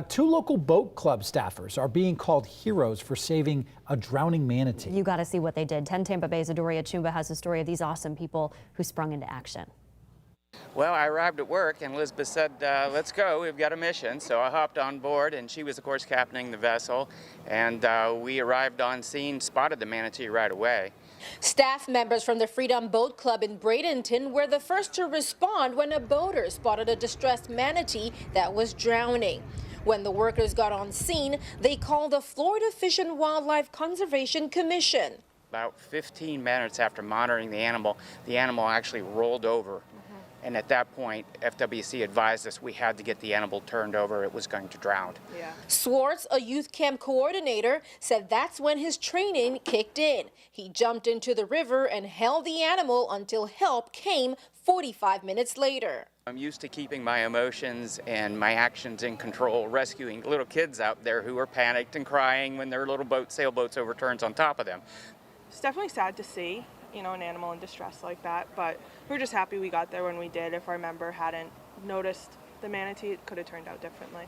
Two local boat club staffers are being called heroes for saving a drowning manatee. You got to see what they did. 10 Tampa Bay's Adoria Chumba has a story of these awesome people who sprung into action. Well, I arrived at work and Elizabeth said, let's go, we've got a mission. So I hopped on board and she was, of course, captaining the vessel. And we arrived on scene, spotted the manatee right away. Staff members from the Freedom Boat Club in Bradenton were the first to respond when a boater spotted a distressed manatee that was drowning. When the workers got on scene, they called the Florida Fish and Wildlife Conservation Commission. About 15 minutes after monitoring the animal actually rolled over. And at that point, FWC advised us we had to get the animal turned over. It was going to drown. Yeah. Swartz, a youth camp coordinator, said that's when his training kicked in. He jumped into the river and held the animal until help came 45 minutes later. I'm used to keeping my emotions and my actions in control, rescuing little kids out there who are panicked and crying when their little sailboats overturns on top of them. It's definitely sad to see, an animal in distress like that, but we're just happy we got there when we did. If our member hadn't noticed the manatee, it could have turned out differently.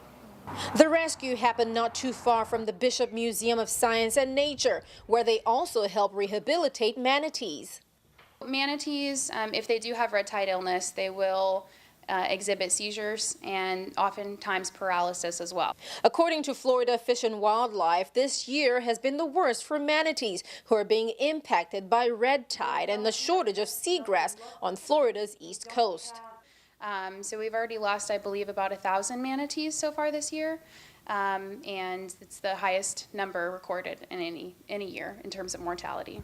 The rescue happened not too far from the Bishop Museum of Science and Nature, where they also help rehabilitate manatees. Manatees, if they do have red tide illness, they will exhibit seizures and oftentimes paralysis as well. According to Florida Fish and Wildlife, this year has been the worst for manatees, who are being impacted by red tide and the shortage of seagrass on Florida's east coast. So we've already lost, I believe, about 1,000 manatees so far this year, and it's the highest number recorded in any year in terms of mortality.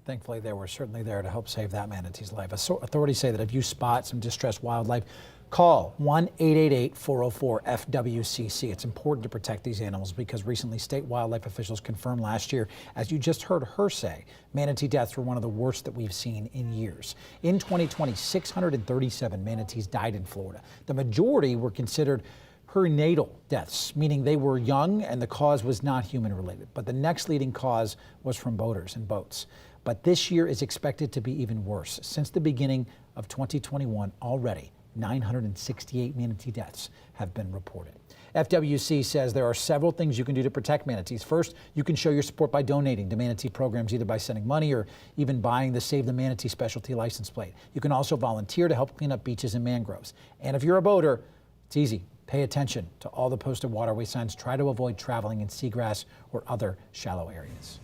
Thankfully, they were certainly there to help save that manatee's life. Authorities say that if you spot some distressed wildlife, call 1-888-404-FWCC. It's important to protect these animals because recently state wildlife officials confirmed last year, as you just heard her say, manatee deaths were one of the worst that we've seen in years. In 2020, 637 manatees died in Florida. The majority were considered perinatal deaths, meaning they were young and the cause was not human related. But the next leading cause was from boaters and boats. But this year is expected to be even worse. Since the beginning of 2021, already 968 manatee deaths have been reported. FWC says there are several things you can do to protect manatees. First, you can show your support by donating to manatee programs, either by sending money or even buying the Save the Manatee specialty license plate. You can also volunteer to help clean up beaches and mangroves. And if you're a boater, it's easy. Pay attention to all the posted waterway signs. Try to avoid traveling in seagrass or other shallow areas.